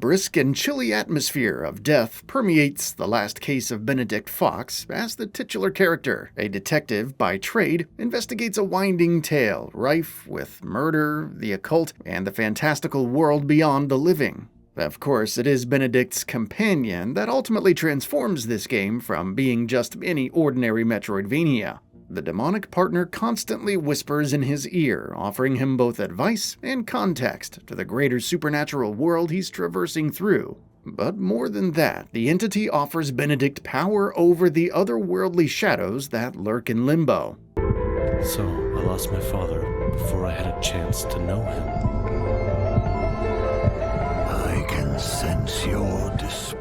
brisk and chilly atmosphere of death permeates the last case of Benedict Fox as the titular character, a detective by trade, investigates a winding tale rife with murder, the occult, and the fantastical world beyond the living. Of course, it is Benedict's companion that ultimately transforms this game from being just any ordinary Metroidvania. The demonic partner constantly whispers in his ear, offering him both advice and context to the greater supernatural world he's traversing through. But more than that, the entity offers Benedict power over the otherworldly shadows that lurk in limbo. So, I lost my father before I had a chance to know him. I can sense your despair.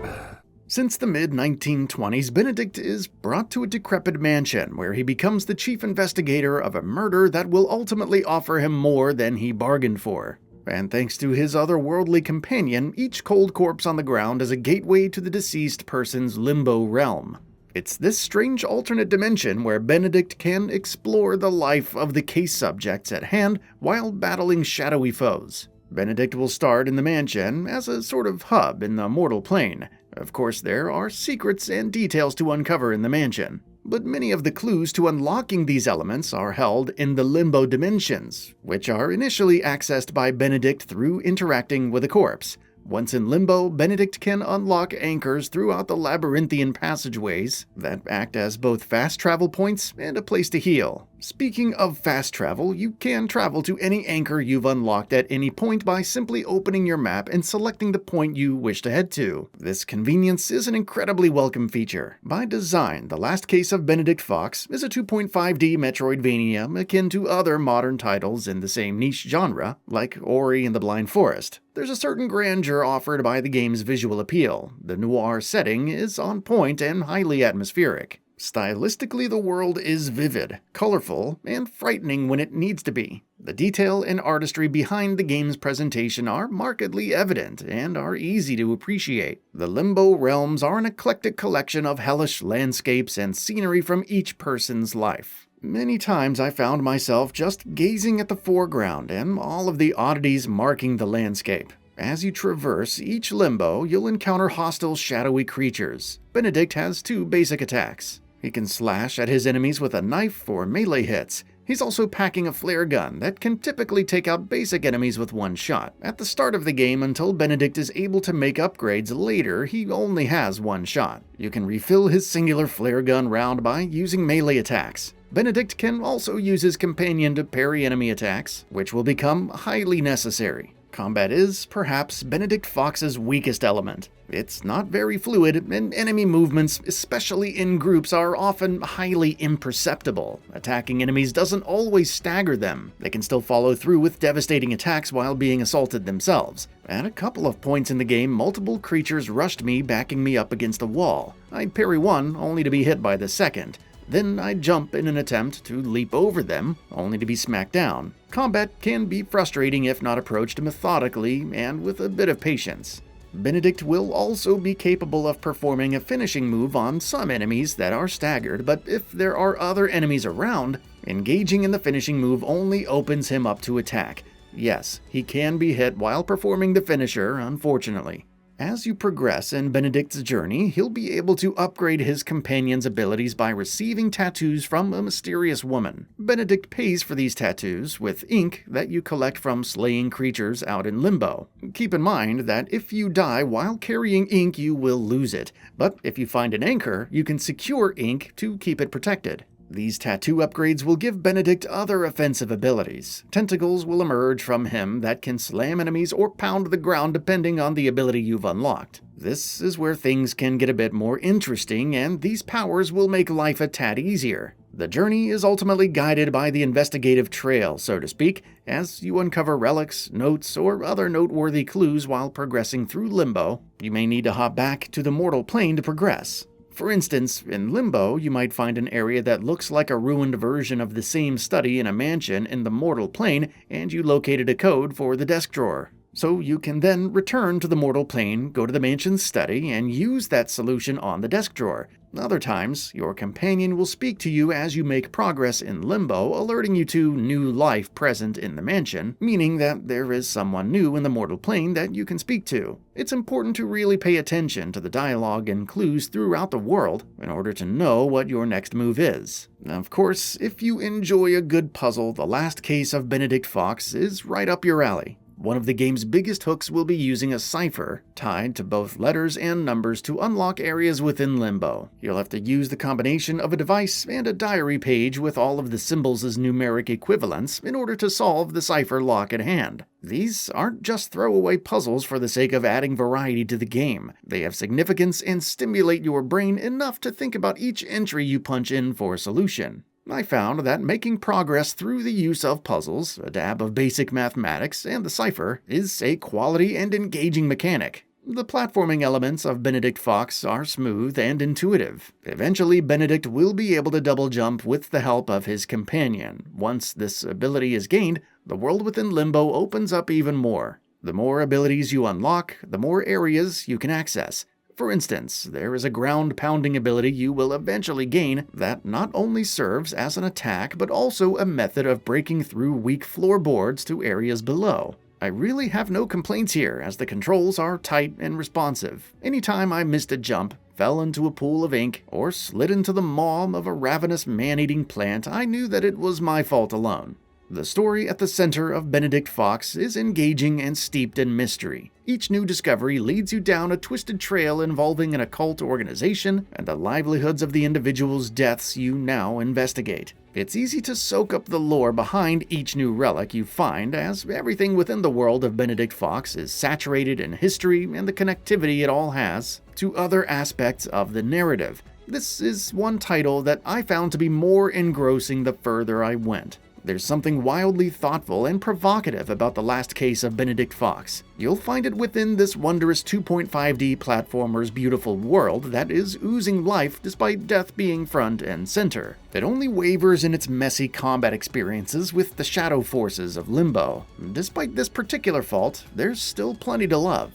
Since the mid-1920s, Benedict is brought to a decrepit mansion where he becomes the chief investigator of a murder that will ultimately offer him more than he bargained for. And thanks to his otherworldly companion, each cold corpse on the ground is a gateway to the deceased person's limbo realm. It's this strange alternate dimension where Benedict can explore the life of the case subjects at hand while battling shadowy foes. Benedict will start in the mansion as a sort of hub in the mortal plane. Of course, there are secrets and details to uncover in the mansion, but many of the clues to unlocking these elements are held in the limbo dimensions, which are initially accessed by Benedict through interacting with a corpse. Once in limbo, Benedict can unlock anchors throughout the labyrinthian passageways that act as both fast travel points and a place to heal. Speaking of fast travel, you can travel to any anchor you've unlocked at any point by simply opening your map and selecting the point you wish to head to. This convenience is an incredibly welcome feature. By design, the last case of Benedict Fox is a 2.5D Metroidvania akin to other modern titles in the same niche genre, like Ori and the Blind Forest. There's a certain grandeur offered by the game's visual appeal. The noir setting is on point and highly atmospheric. Stylistically, the world is vivid, colorful, and frightening when it needs to be. The detail and artistry behind the game's presentation are markedly evident and are easy to appreciate. The Limbo realms are an eclectic collection of hellish landscapes and scenery from each person's life. Many times I found myself just gazing at the foreground and all of the oddities marking the landscape. As you traverse each limbo, you'll encounter hostile, shadowy creatures. Benedict has two basic attacks. He can slash at his enemies with a knife for melee hits. He's also packing a flare gun that can typically take out basic enemies with one shot. At the start of the game, until Benedict is able to make upgrades later, he only has one shot. You can refill his singular flare gun round by using melee attacks. Benedict can also use his companion to parry enemy attacks, which will become highly necessary. Combat is, perhaps, Benedict Fox's weakest element. It's not very fluid, and enemy movements, especially in groups, are often highly imperceptible. Attacking enemies doesn't always stagger them. They can still follow through with devastating attacks while being assaulted themselves. At a couple of points in the game, multiple creatures rushed me, backing me up against a wall. I'd parry one, only to be hit by the second. Then I'd jump in an attempt to leap over them, only to be smacked down. Combat can be frustrating if not approached methodically and with a bit of patience. Benedict will also be capable of performing a finishing move on some enemies that are staggered, but if there are other enemies around, engaging in the finishing move only opens him up to attack. Yes, he can be hit while performing the finisher, unfortunately. As you progress in Benedict's journey, he'll be able to upgrade his companion's abilities by receiving tattoos from a mysterious woman. Benedict pays for these tattoos with ink that you collect from slaying creatures out in limbo. Keep in mind that if you die while carrying ink, you will lose it, but if you find an anchor, you can secure ink to keep it protected. These tattoo upgrades will give Benedict other offensive abilities. Tentacles will emerge from him that can slam enemies or pound the ground depending on the ability you've unlocked. This is where things can get a bit more interesting, and these powers will make life a tad easier. The journey is ultimately guided by the investigative trail, so to speak, as you uncover relics, notes, or other noteworthy clues while progressing through Limbo. You may need to hop back to the mortal plane to progress. For instance, in Limbo, you might find an area that looks like a ruined version of the same study in a mansion in the mortal plane, and you located a code for the desk drawer. So you can then return to the mortal plane, go to the mansion's study, and use that solution on the desk drawer. Other times, your companion will speak to you as you make progress in limbo, alerting you to new life present in the mansion, meaning that there is someone new in the mortal plane that you can speak to. It's important to really pay attention to the dialogue and clues throughout the world in order to know what your next move is. Of course, if you enjoy a good puzzle, The Last Case of Benedict Fox is right up your alley. One of the game's biggest hooks will be using a cipher tied to both letters and numbers to unlock areas within limbo. You'll have to use the combination of a device and a diary page with all of the symbols as numeric equivalents in order to solve the cipher lock at hand. These aren't just throwaway puzzles for the sake of adding variety to the game. They have significance and stimulate your brain enough to think about each entry you punch in for a solution. I found that making progress through the use of puzzles, a dab of basic mathematics, and the cipher is a quality and engaging mechanic. The platforming elements of Benedict Fox are smooth and intuitive. Eventually, Benedict will be able to double jump with the help of his companion. Once this ability is gained, the world within Limbo opens up even more. The more abilities you unlock, the more areas you can access. For instance, there is a ground-pounding ability you will eventually gain that not only serves as an attack, but also a method of breaking through weak floorboards to areas below. I really have no complaints here, as the controls are tight and responsive. Anytime I missed a jump, fell into a pool of ink, or slid into the maw of a ravenous man-eating plant, I knew that it was my fault alone. The story at the center of Benedict Fox is engaging and steeped in mystery. Each new discovery leads you down a twisted trail involving an occult organization and the livelihoods of the individual's deaths you now investigate. It's easy to soak up the lore behind each new relic you find, as everything within the world of Benedict Fox is saturated in history and the connectivity it all has to other aspects of the narrative. This is one title that I found to be more engrossing the further I went. There's something wildly thoughtful and provocative about The Last Case of Benedict Fox. You'll find it within this wondrous 2.5D platformer's beautiful world that is oozing life despite death being front and center. It only wavers in its messy combat experiences with the shadow forces of Limbo. Despite this particular fault, there's still plenty to love.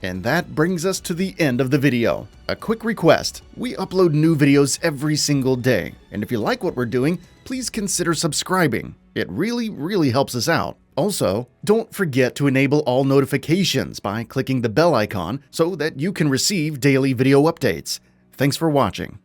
And that brings us to the end of the video. A quick request: we upload new videos every single day, and if you like what we're doing, please consider subscribing. It really helps us out. Also, don't forget to enable all notifications by clicking the bell icon so that you can receive daily video updates. Thanks for watching.